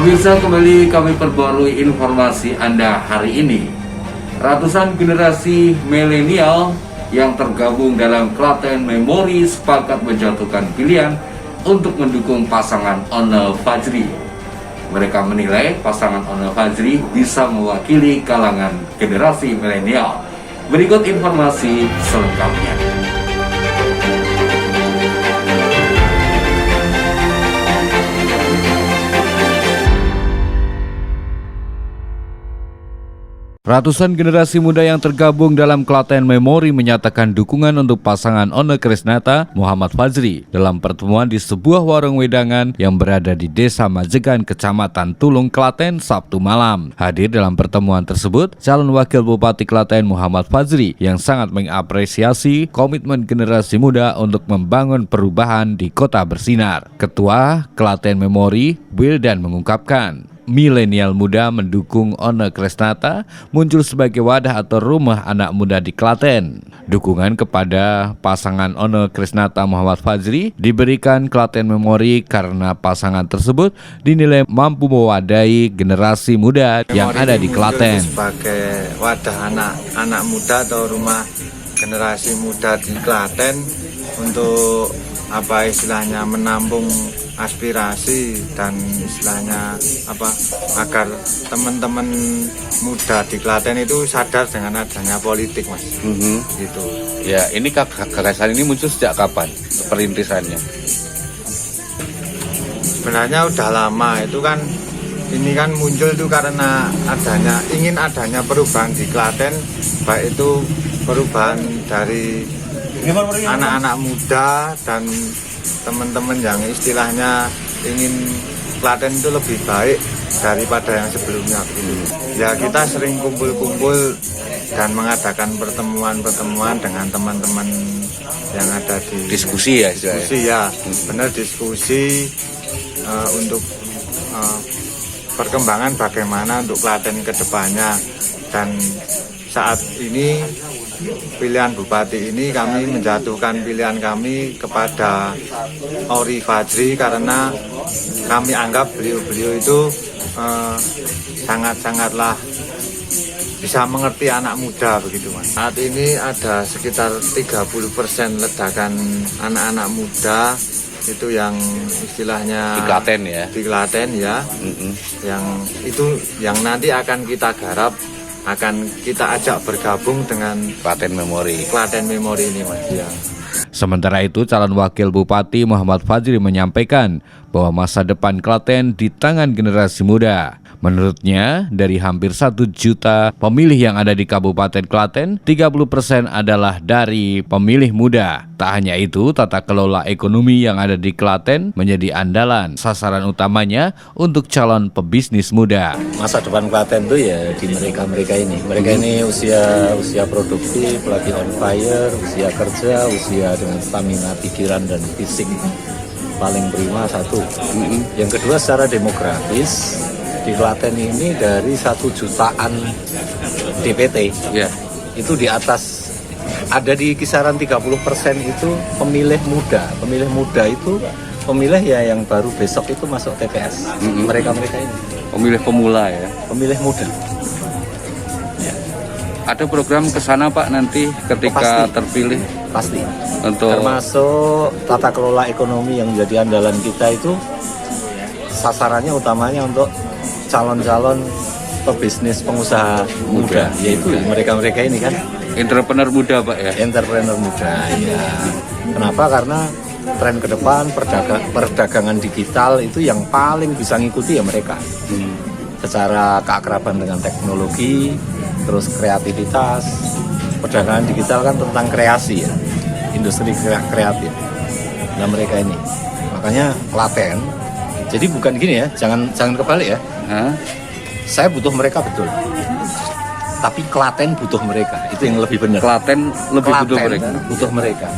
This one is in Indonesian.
Pemirsa, kembali kami perbarui informasi Anda hari ini. Ratusan generasi milenial yang tergabung dalam Klaten Memori sepakat menjatuhkan pilihan untuk mendukung pasangan Ona Fajri. Mereka menilai pasangan Ona Fajri bisa mewakili kalangan generasi milenial. Berikut informasi selengkapnya. Ratusan generasi muda yang tergabung dalam Klaten Memori menyatakan dukungan untuk pasangan Ona Krisnata Muhammad Fajri dalam pertemuan di sebuah warung wedangan yang berada di Desa Majegan, Kecamatan Tulung, Klaten, Sabtu malam. Hadir dalam pertemuan tersebut, calon wakil Bupati Klaten Muhammad Fajri yang sangat mengapresiasi komitmen generasi muda untuk membangun perubahan di kota bersinar. Ketua Klaten Memori, Wildan, mengungkapkan, milenial muda mendukung Ona Krisnata muncul sebagai wadah atau rumah anak muda di Klaten. Dukungan kepada pasangan Ona Krisnata Muhammad Fajri diberikan Klaten Memori karena pasangan tersebut dinilai mampu mewadahi generasi muda yang ada di Klaten. Sebagai wadah anak muda atau rumah generasi muda di Klaten untuk menampung aspirasi dan agar teman-teman muda di Klaten itu sadar dengan adanya politik, Mas. Gitu. Ya, ini gagasan ini muncul sejak kapan perintisannya? Sebenarnya udah lama itu kan. Ini kan muncul itu karena ingin adanya perubahan di Klaten, baik itu perubahan dari anak-anak muda dan teman-teman yang istilahnya ingin Klaten itu lebih baik daripada yang sebelumnya. Ya, kita sering kumpul-kumpul dan mengadakan pertemuan-pertemuan dengan teman-teman yang ada di Diskusi ya, benar, diskusi untuk perkembangan bagaimana untuk Klaten ke depannya. Dan saat ini pilihan Bupati ini kami menjatuhkan pilihan kami kepada Ori Fajri karena kami anggap beliau itu sangat-sangatlah bisa mengerti anak muda begitu, Mas. Saat ini ada sekitar 30% ledakan anak-anak muda itu yang istilahnya di Klaten ya. Yang nanti akan kita garap, akan kita ajak bergabung dengan Klaten Memori ini, Mas. Ya. Sementara itu, calon wakil Bupati Muhammad Fajri menyampaikan bahwa masa depan Klaten di tangan generasi muda. Menurutnya, dari hampir 1 juta pemilih yang ada di Kabupaten Klaten, 30% adalah dari pemilih muda. Tak hanya itu, tata kelola ekonomi yang ada di Klaten menjadi andalan. Sasaran utamanya untuk calon pebisnis muda. Masa depan Klaten itu ya di mereka ini. Mereka ini usia produktif, lagi on fire, usia kerja, usia dengan stamina pikiran dan fisik paling prima satu. Yang kedua, secara demografis di Klaten ini dari 1 jutaan DPT itu di atas, ada di kisaran 30% itu pemilih muda. Pemilih muda itu pemilih ya yang baru besok itu masuk TPS. Mereka-mereka ini Pemilih pemula ya? Pemilih muda. Ada program ke sana, Pak, nanti ketika terpilih? Pasti. Untuk termasuk tata kelola ekonomi yang menjadi andalan kita itu sasarannya utamanya untuk calon-calon pebisnis pengusaha muda, yaitu mereka-mereka ini kan. Entrepreneur muda, Pak ya? Entrepreneur muda, ya. Kenapa? Karena tren ke depan perdagangan digital itu yang paling bisa ngikuti ya mereka. Secara keakraban dengan teknologi, terus kreativitas. Perdagangan digital kan tentang kreasi ya, industri kreatif. Nah, mereka ini, makanya Klaten. Jadi bukan gini ya, jangan kebalik ya. Saya butuh mereka betul, tapi Klaten butuh mereka. Itu yang lebih benar. Klaten butuh mereka. Butuh mereka.